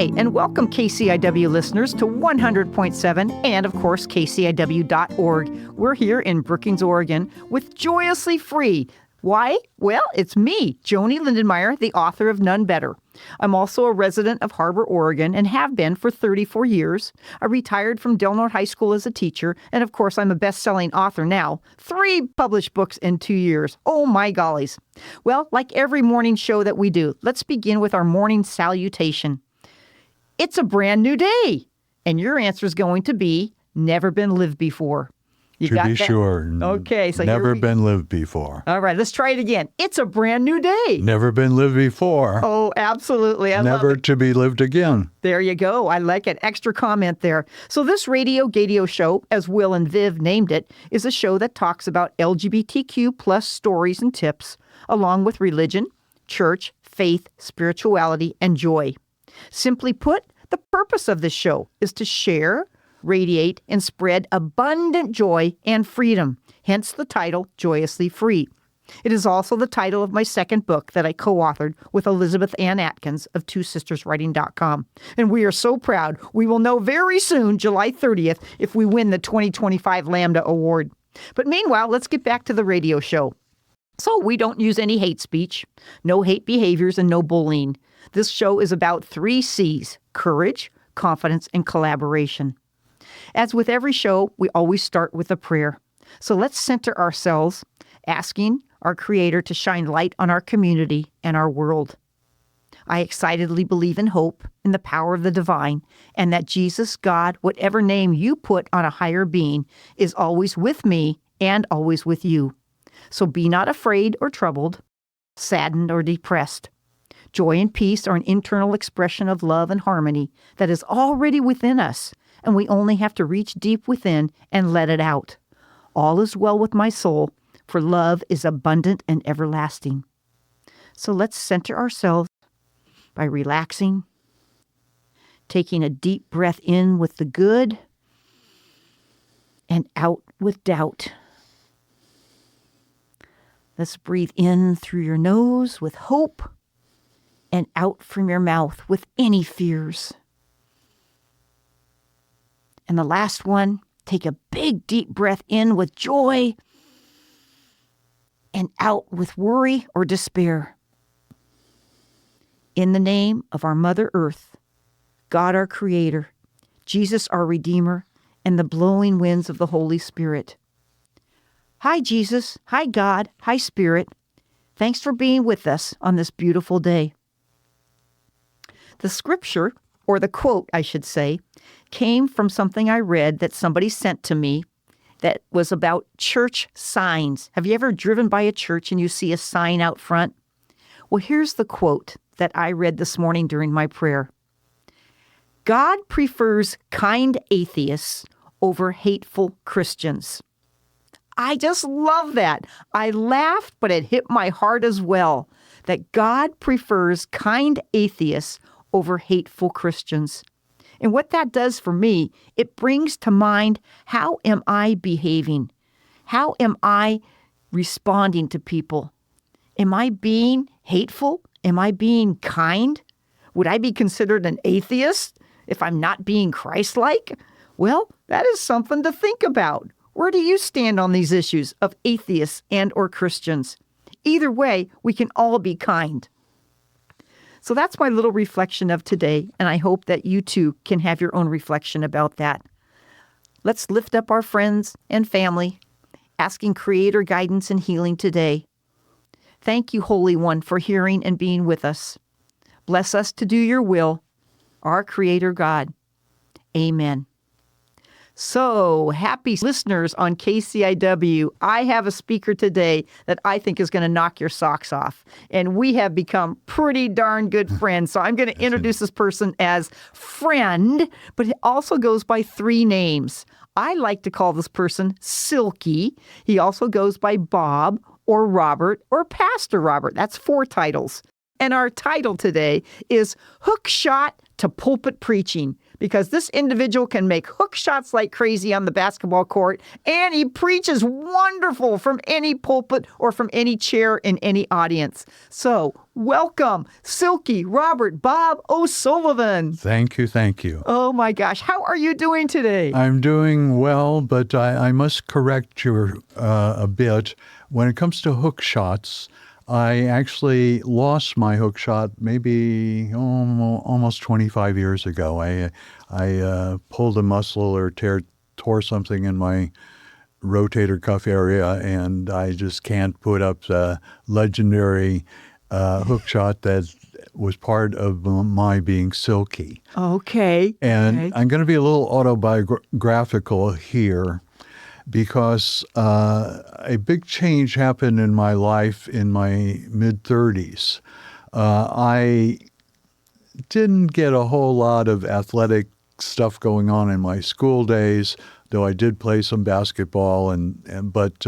Hi, and welcome KCIW listeners to 100.7 and, of course, KCIW.org. We're here in Brookings, Oregon with Joyously Free. Why? Well, it's me, Joanie Lindenmeyer, the author of None Better. I'm also a resident of Harbor, Oregon, and have been for 34 years. I retired from Del Norte High School as a teacher, and of course, I'm a best-selling author now. 3 published books in 2 years. Oh my gollies. Well, like every morning show that we do, let's begin with our morning salutation. It's a brand new day, and your answer is going to be never been lived before. You to got be that? sure. Okay, so never been lived before. All right, let's try it again. It's a brand new day. Never been lived before. Oh, absolutely. I never love it. To be lived again. There you go. I like it. Extra comment there. So this Radio Gadio show, as Will and Viv named it, is a show that talks about LGBTQ plus stories and tips, along with religion, church, faith, spirituality, and joy. Simply put, the purpose of this show is to share, radiate, and spread abundant joy and freedom, hence the title, Joyously Free. It is also the title of my second book that I co-authored with Elizabeth Ann Atkins of twosisterswriting.com. And we are so proud. We will know very soon, July 30th, if we win the 2025 Lambda Award. But meanwhile, let's get back to the radio show. So we don't use any hate speech, no hate behaviors, and no bullying. This show is about 3 C's: courage, confidence, and collaboration. As with every show, we always start with a prayer. So let's center ourselves, asking our Creator to shine light on our community and our world. I excitedly believe in hope, in the power of the divine, and that Jesus, God, whatever name you put on a higher being, is always with me and always with you. So be not afraid or troubled, saddened or depressed. Joy and peace are an internal expression of love and harmony that is already within us, and we only have to reach deep within and let it out. All is well with my soul, for love is abundant and everlasting. So let's center ourselves by relaxing, taking a deep breath in with the good and out with doubt. Let's breathe in through your nose with hope and out from your mouth with any fears. And the last one, take a big deep breath in with joy and out with worry or despair. In the name of our Mother Earth, God our Creator, Jesus our Redeemer, and the blowing winds of the Holy Spirit. Hi, Jesus. Hi, God. Hi, Spirit. Thanks for being with us on this beautiful day. The scripture, or the quote, I should say, came from something I read that somebody sent to me that was about church signs. Have you ever driven by a church and you see a sign out front? Well, here's the quote that I read this morning during my prayer. God prefers kind atheists over hateful Christians. I just love that. I laughed, but it hit my heart as well, that God prefers kind atheists over hateful Christians. And what that does for me, it brings to mind, how am I behaving? How am I responding to people? Am I being hateful? Am I being kind? Would I be considered an atheist if I'm not being Christ-like? Well, that is something to think about. Where do you stand on these issues of atheists and or Christians? Either way, we can all be kind. So that's my little reflection of today, and I hope that you too can have your own reflection about that. Let's lift up our friends and family, asking Creator guidance and healing today. Thank you, Holy One, for hearing and being with us. Bless us to do your will, our Creator God. Amen. So, happy listeners on KCIW, I have a speaker today that I think is going to knock your socks off. And we have become pretty darn good friends. So I'm going to introduce this person as Friend, but he also goes by 3 names. I like to call this person Silky. He also goes by Bob or Robert or Pastor Robert. That's 4 titles. And our title today is Hook Shot to Pulpit Preaching, because this individual can make hook shots like crazy on the basketball court, and he preaches wonderful from any pulpit or from any chair in any audience. So, welcome, Silky Robert Bob O'Sullivan. Thank you, thank you. Oh my gosh, how are you doing today? I'm doing well, but I must correct you a bit. When it comes to hook shots, I actually lost my hook shot maybe almost 25 years ago. I pulled a muscle or tore something in my rotator cuff area, and I just can't put up the legendary hook shot that was part of my being Silky. Okay. And I'm going to be a little autobiographical here because a big change happened in my life in my mid-30s. I didn't get a whole lot of athletic stuff going on in my school days, though I did play some basketball, but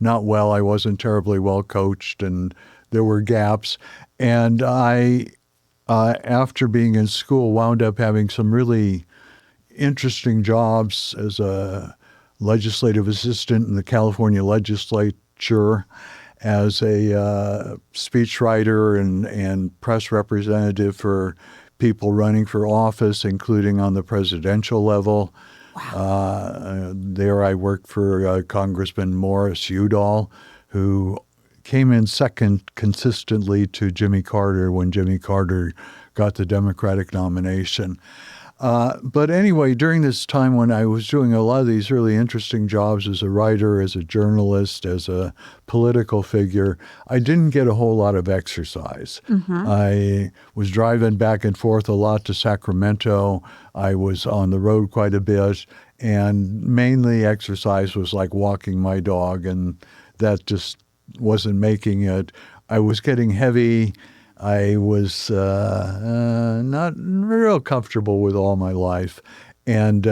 not well. I wasn't terribly well coached, and there were gaps. And I, after being in school, wound up having some really interesting jobs as a legislative assistant in the California legislature, as a speechwriter and press representative for people running for office, including on the presidential level. Wow. There I worked for Congressman Morris Udall, who came in second consistently to Jimmy Carter when Jimmy Carter got the Democratic nomination. But anyway, during this time when I was doing a lot of these really interesting jobs as a writer, as a journalist, as a political figure, I didn't get a whole lot of exercise. Mm-hmm. I was driving back and forth a lot to Sacramento. I was on the road quite a bit, and mainly exercise was like walking my dog, and that just wasn't making it. I was getting heavy. I was not real comfortable with all my life. And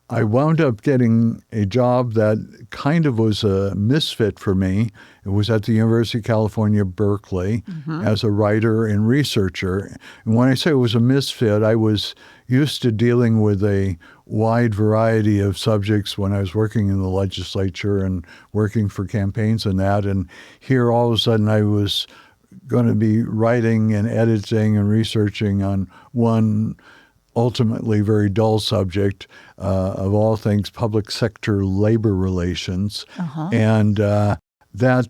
I wound up getting a job that kind of was a misfit for me. It was at the University of California, Berkeley, as a writer and researcher. And when I say it was a misfit, I was used to dealing with a wide variety of subjects when I was working in the legislature and working for campaigns and that. And here, all of a sudden, I was going to be writing and editing and researching on one ultimately very dull subject, of all things, public sector labor relations. Uh-huh. And that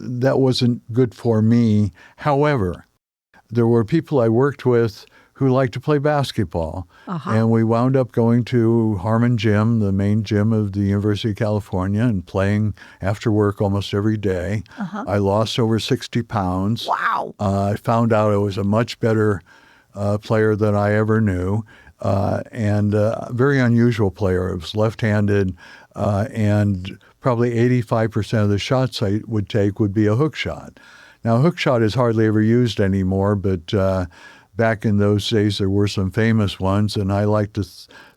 wasn't good for me. However, there were people I worked with who liked to play basketball. Uh-huh. And we wound up going to Harmon Gym, the main gym of the University of California, and playing after work almost every day. Uh-huh. I lost over 60 pounds. Wow. I found out I was a much better player than I ever knew, and a very unusual player. I was left-handed, and probably 85% of the shots I would take would be a hook shot. Now, a hook shot is hardly ever used anymore, but back in those days, there were some famous ones, and I like to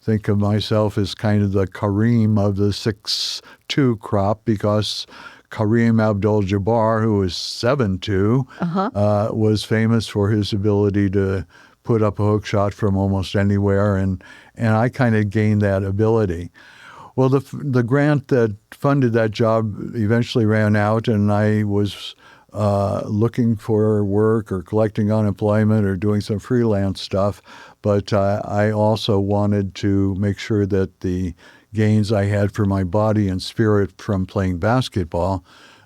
think of myself as kind of the Kareem of the 6'2" crop, because Kareem Abdul-Jabbar, who was 7'2", was famous for his ability to put up a hook shot from almost anywhere, and I kind of gained that ability. Well, the grant that funded that job eventually ran out, and I was looking for work or collecting unemployment or doing some freelance stuff. But I also wanted to make sure that the gains I had for my body and spirit from playing basketball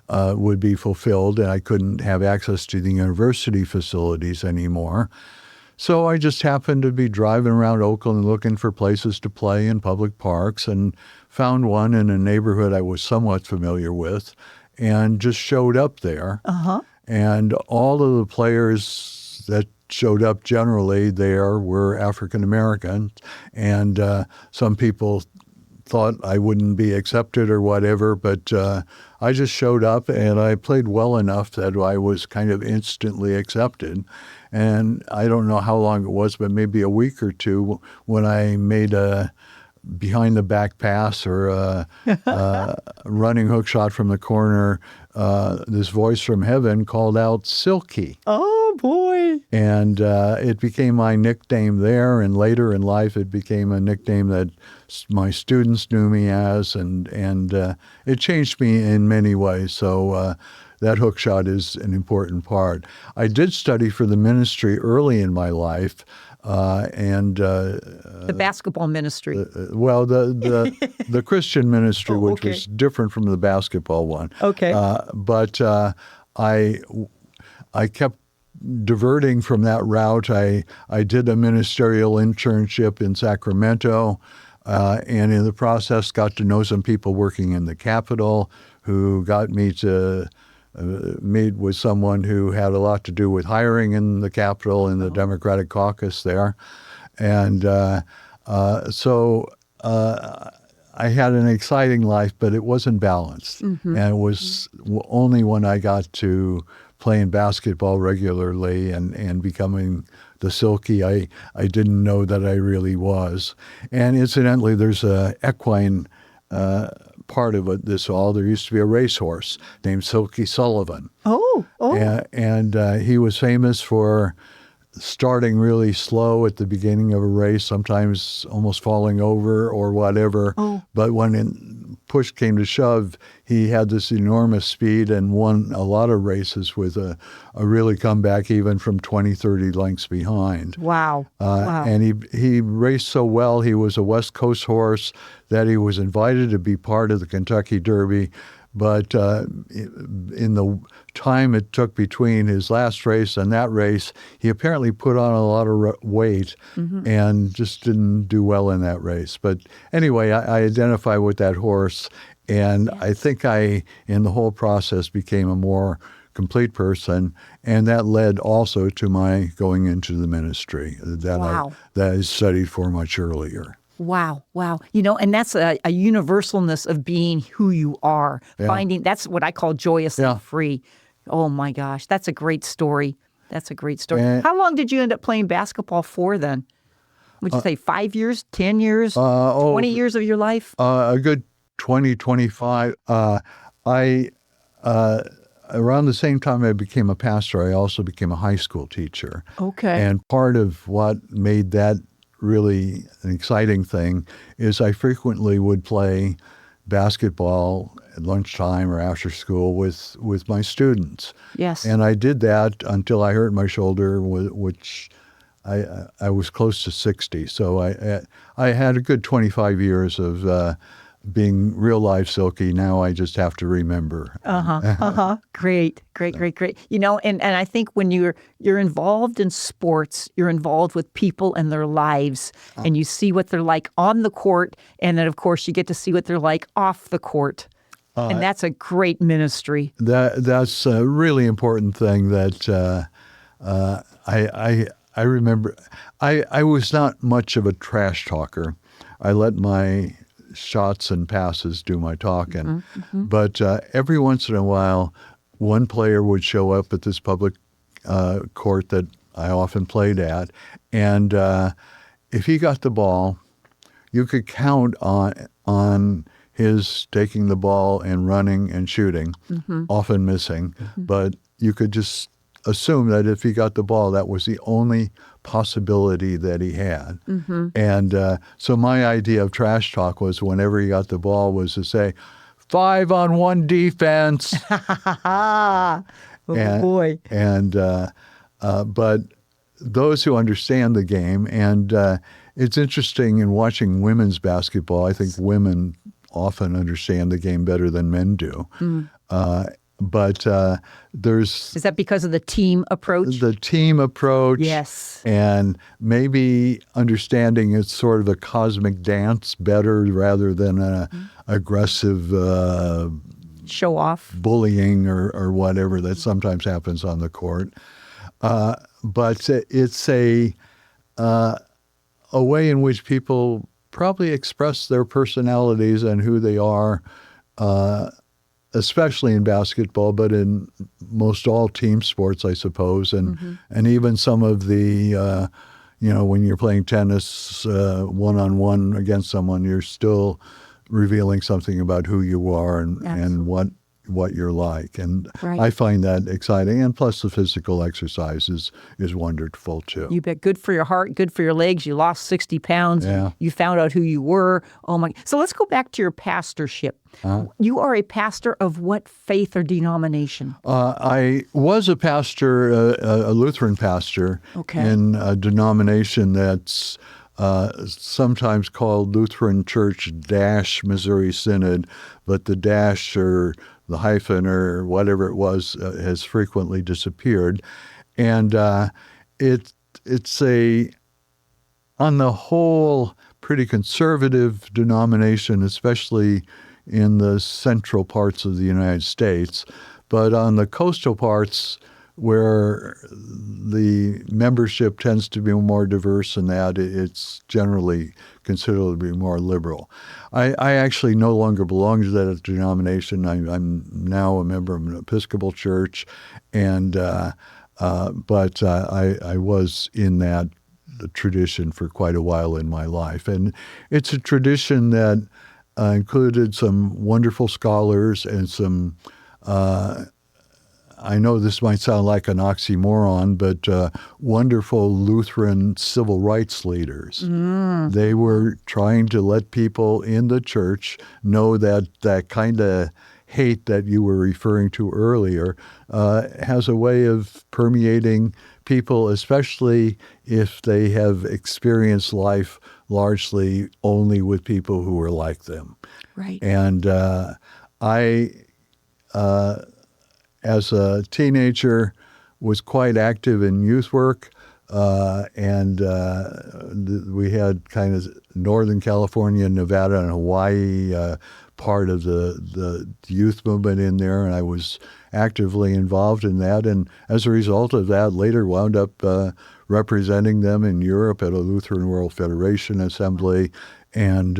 would be fulfilled, and I couldn't have access to the university facilities anymore. So I just happened to be driving around Oakland looking for places to play in public parks, and found one in a neighborhood I was somewhat familiar with, and just showed up there. Uh-huh. And all of the players that showed up generally there were African Americans, and some people thought I wouldn't be accepted or whatever, but I just showed up, and I played well enough that I was kind of instantly accepted. And I don't know how long it was, but maybe a week or two, when I made a behind the back pass or a running hook shot from the corner this voice from heaven called out Silky. Oh, boy. And it became my nickname there, and later in life it became a nickname that my students knew me as, and it changed me in many ways. So that hookshot is an important part. I did study for the ministry early in my life, the basketball ministry. The Christian ministry, which okay. was different from the basketball one. Okay. But I kept diverting from that route. I did a ministerial internship in Sacramento, and in the process got to know some people working in the Capitol who got me to meet with someone who had a lot to do with hiring in the Capitol in the Democratic caucus there. And so I had an exciting life, but it wasn't balanced. And it was only when I got to playing basketball regularly and becoming the Silky, I didn't know that I really was. And incidentally, there's a equine part of this all. There used to be a racehorse named Silky Sullivan. Oh. And he was famous for starting really slow at the beginning of a race, sometimes almost falling over or whatever. But when push came to shove, he had this enormous speed and won a lot of races with a really comeback even from 20, 30 lengths behind. Wow. And he raced so well. He was a West Coast horse that he was invited to be part of the Kentucky Derby. But in the time it took between his last race and that race, he apparently put on a lot of weight and just didn't do well in that race. But anyway, I identify with that horse, and I think in the whole process, became a more complete person, and that led also to my going into the ministry that I studied for much earlier. Wow. And that's a universalness of being who you are. Yeah. That's what I call joyously free. Oh, my gosh. That's a great story. How long did you end up playing basketball for then? Would you say 5 years, 10 years, 20 years of your life? A good 20, 25. Around the same time I became a pastor, I also became a high school teacher. Okay. And part of what made that really an exciting thing is I frequently would play basketball at lunchtime or after school with my students. Yes. And I did that until I hurt my shoulder, which I was close to 60. So I had a good 25 years of being real life Silky. Now I just have to remember. Great. And I think when you're involved in sports, you're involved with people and their lives, and you see what they're like on the court, and then of course you get to see what they're like off the court. And that's a great ministry. That's a really important thing that I remember. I was not much of a trash talker. I let my shots and passes do my talking. But every once in a while, one player would show up at this public court that I often played at, and if he got the ball, you could count on his taking the ball and running and shooting, often missing, but you could just assume that if he got the ball, that was the only possibility that he had. And so my idea of trash talk was whenever he got the ball was to say, 5-on-1 defense. Boy. But those who understand the game, and it's interesting in watching women's basketball, I think women often understand the game better than men do. But Is that because of the team approach? The team approach. Yes. And maybe understanding it's sort of a cosmic dance better rather than a aggressive show off bullying or whatever that sometimes happens on the court. But it's a way in which people probably express their personalities and who they are, especially in basketball, but in most all team sports, I suppose, and even some of the, when you're playing tennis one-on-one against someone, you're still revealing something about who you are and what what you're like. And Right. I find that exciting. And plus the physical exercise is wonderful too. You bet. Good for your heart, good for your legs. You lost 60 pounds. Yeah. You found out who you were. Oh my. So let's go back to your pastorship. You are a pastor of what faith or denomination? I was a pastor, a Lutheran pastor, Okay. in a denomination that's sometimes called Lutheran Church - Missouri Synod, but the dash or the hyphen or whatever it was has frequently disappeared. And it's a, on the whole, pretty conservative denomination, especially in the central parts of the United States. But on the coastal parts, where the membership tends to be more diverse than that, it's generally considered to be more liberal. I actually no longer belong to that denomination. I'm now a member of an Episcopal church, and but I was in that tradition for quite a while in my life. And it's a tradition that included some wonderful scholars and some I know this might sound like an oxymoron, but wonderful Lutheran civil rights leaders. They were trying to let people in the church know that that kind of hate that you were referring to earlier has a way of permeating people, especially if they have experienced life largely only with people who are like them. Right. And I, as a teenager, was quite active in youth work, and we had kind of Northern California, Nevada, and Hawaii part of the youth movement in there, and I was actively involved in that. And as a result of that, later wound up representing them in Europe at a Lutheran World Federation Assembly, and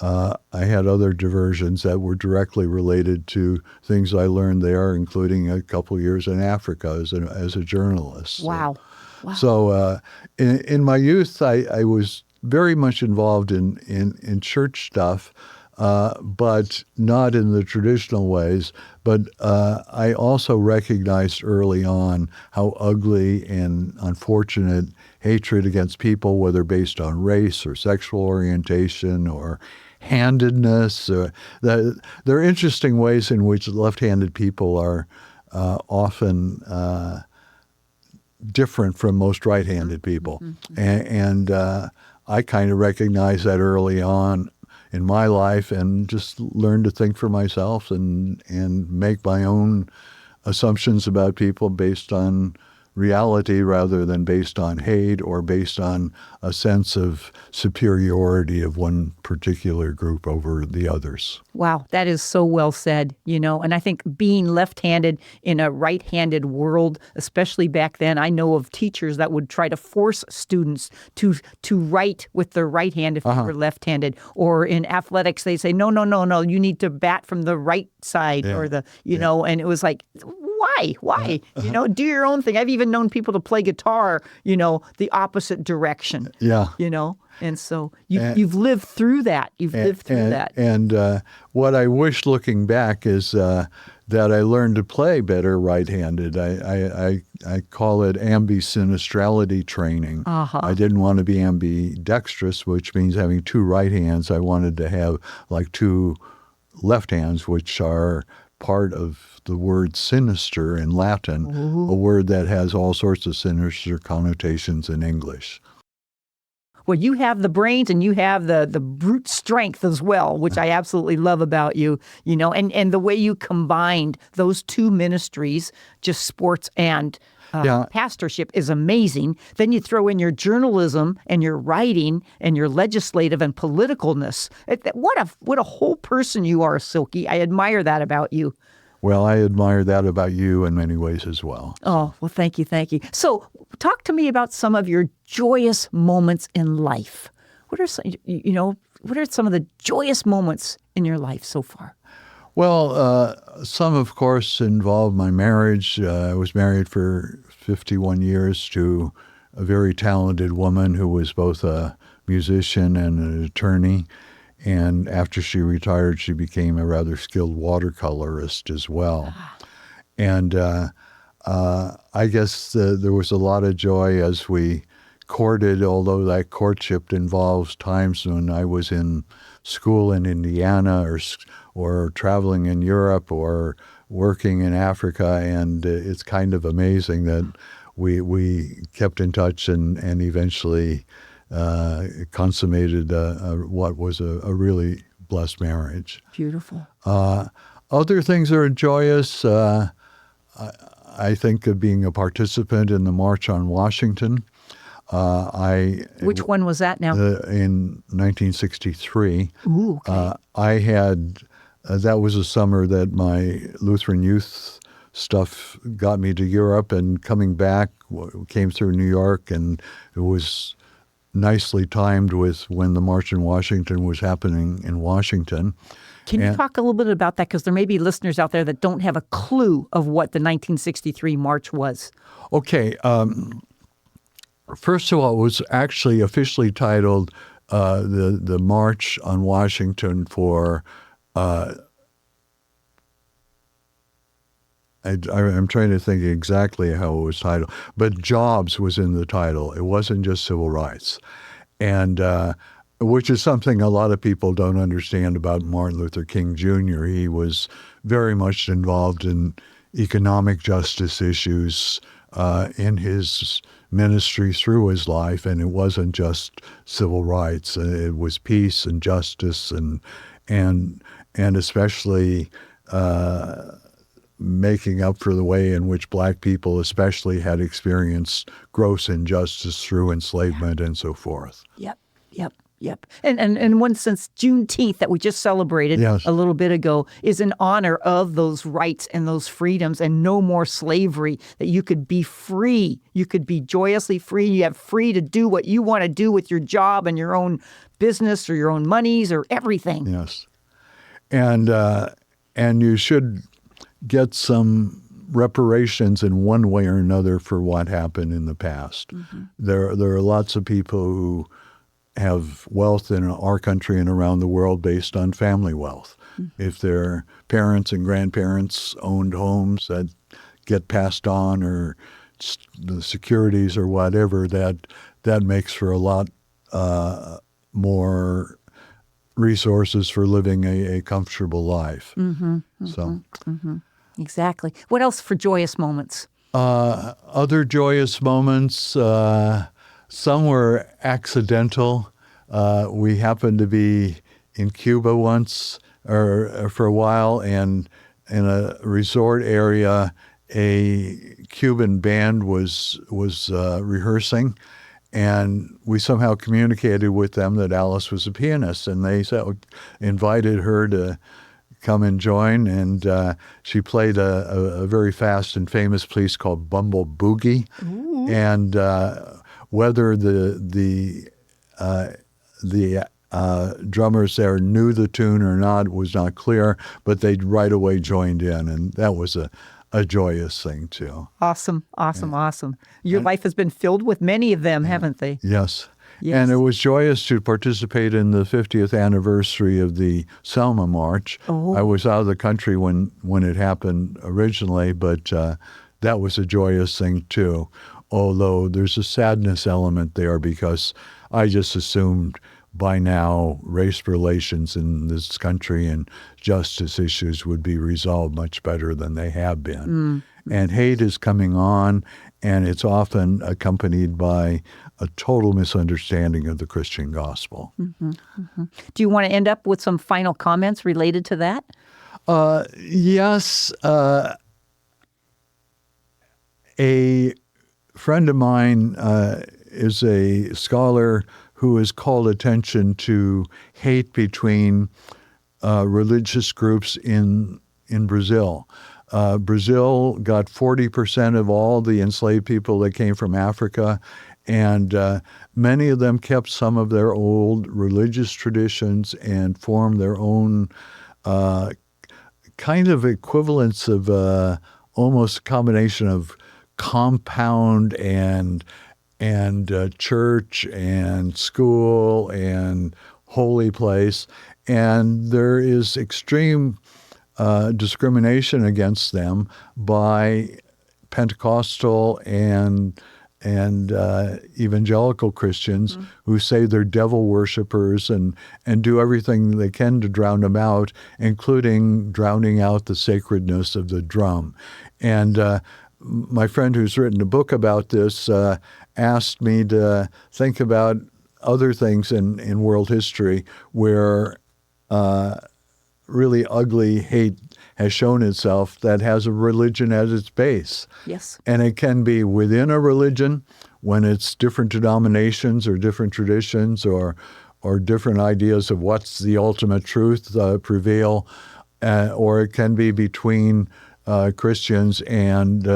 I had other diversions that were directly related to things I learned there, including a couple years in Africa as a journalist. Wow. Wow. So in my youth, I was very much involved in church stuff, but not in the traditional ways. But I also recognized early on how ugly and unfortunate hatred against people, whether based on race or sexual orientation or handedness. There are interesting ways in which left-handed people are often different from most right-handed people. Mm-hmm. And I kind of recognized that early on in my life and just learned to think for myself and make my own assumptions about people based on reality rather than based on hate or based on a sense of superiority of one particular group over the others. Wow, that is so well said, and I think being left-handed in a right-handed world, especially back then, I know of teachers that would try to force students to write with their right hand if they were left-handed. Or in athletics, they say, no, you need to bat from the right side or and it was like, why? Do your own thing. I've even known people to play guitar, the opposite direction. Yeah. And so you've lived through that. And what I wish looking back is that I learned to play better right-handed. I call it ambisinistrality training. I didn't want to be ambidextrous, which means having two right hands. I wanted to have like two left hands, which are part of the word sinister in Latin, a word that has all sorts of sinister connotations in English. Well, you have the brains and you have the brute strength as well, which I absolutely love about you, and the way you combined those two ministries, just sports and pastorship, is amazing. Then you throw in your journalism and your writing and your legislative and politicalness. What a whole person you are, Silky. I admire that about you. Well, I admire that about you in many ways as well. Oh, well, thank you. So talk to me about some of your joyous moments in life. What are some of the joyous moments in your life so far? Well, some, of course, involve my marriage. I was married for 51 years to a very talented woman who was both a musician and an attorney. And after she retired, she became a rather skilled watercolorist as well. And I guess there was a lot of joy as we courted, although that courtship involves times when I was in school in Indiana or traveling in Europe or working in Africa. And it's kind of amazing that we kept in touch and eventually consummated what was a really blessed marriage. Beautiful. Other things that are joyous, I think of being a participant in the March on Washington. Which one was that now? In 1963. Ooh, okay. I had, that was a summer that my Lutheran youth stuff got me to Europe, and coming back, came through New York, and it was nicely timed with when the March in Washington was happening in Washington. Can you talk a little bit about that? Because there may be listeners out there that don't have a clue of what the 1963 March was. Okay. First of all, it was actually officially titled the March on Washington for, I'm trying to think exactly how it was titled, but jobs was in the title. It wasn't just civil rights. And which is something a lot of people don't understand about Martin Luther King Jr. He was very much involved in economic justice issues in his ministry through his life, and it wasn't just civil rights. It was peace and justice and especially making up for the way in which Black people especially had experienced gross injustice through enslavement and so forth. Yep. And in one sense, Juneteenth that we just celebrated a little bit ago is in honor of those rights and those freedoms and no more slavery, that you could be free. You could be joyously free. You have free to do what you want to do with your job and your own business or your own monies or everything. Yes. And you should get some reparations in one way or another for what happened in the past. Mm-hmm. There are lots of people who have wealth in our country and around the world based on family wealth. Mm-hmm. If their parents and grandparents owned homes that get passed on, or the securities or whatever, that makes for a lot more resources for living a comfortable life. Mm-hmm, mm-hmm, so, mm-hmm. Exactly. What else for joyous moments? Other joyous moments, some were accidental. We happened to be in Cuba once, or for a while, and in a resort area, a Cuban band was rehearsing, and we somehow communicated with them that Alice was a pianist, and they invited her to come and join, and she played a very fast and famous piece called Bumble Boogie. Ooh. And whether the drummers there knew the tune or not was not clear, but they right away joined in, and that was a joyous thing too. Awesome. Your life has been filled with many of them, haven't they? Yes. And it was joyous to participate in the 50th anniversary of the Selma March. Oh. I was out of the country when it happened originally, but that was a joyous thing too. Although there's a sadness element there, because I just assumed by now race relations in this country and justice issues would be resolved much better than they have been. And hate is coming on, and it's often accompanied by a total misunderstanding of the Christian gospel. Mm-hmm, mm-hmm. Do you want to end up with some final comments related to that? Yes. A friend of mine is a scholar who has called attention to hate between religious groups in Brazil. Brazil got 40% of all the enslaved people that came from Africa, and many of them kept some of their old religious traditions and formed their own kind of equivalents of almost a combination of compound and church and school and holy place. And there is extreme discrimination against them by Pentecostal and evangelical Christians who say they're devil worshipers and do everything they can to drown them out, including drowning out the sacredness of the drum. And my friend who's written a book about this asked me to think about other things in world history where really ugly hate has shown itself that has a religion at its base. Yes. And it can be within a religion when it's different denominations or different traditions or different ideas of what's the ultimate truth prevail, or it can be between Christians and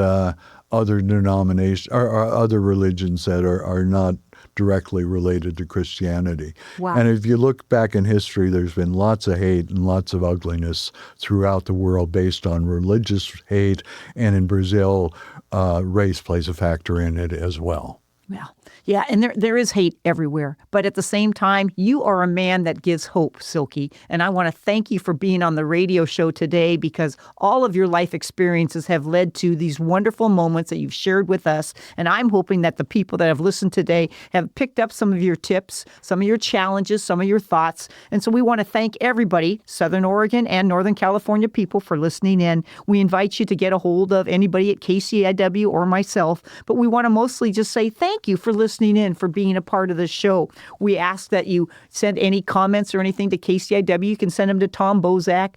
other denominations or other religions that are not directly related to Christianity. Wow. And if you look back in history, there's been lots of hate and lots of ugliness throughout the world based on religious hate. And in Brazil, race plays a factor in it as well. Well, yeah, and there is hate everywhere. But at the same time, you are a man that gives hope, Silky. And I want to thank you for being on the radio show today, because all of your life experiences have led to these wonderful moments that you've shared with us. And I'm hoping that the people that have listened today have picked up some of your tips, some of your challenges, some of your thoughts. And so we want to thank everybody, Southern Oregon and Northern California people, for listening in. We invite you to get a hold of anybody at KCIW or myself. But we want to mostly just say thank you for listening in, for being a part of the show. We ask that you send any comments or anything to KCIW. You can send them to Tom Bozak,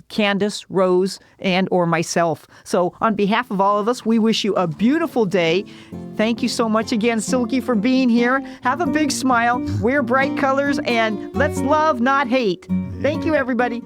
Candace, Rose, and or myself. So on behalf of all of us, we wish you a beautiful day. Thank you so much again, Silky, for being here. Have a big smile, wear bright colors, and let's love, not hate. Thank you, everybody.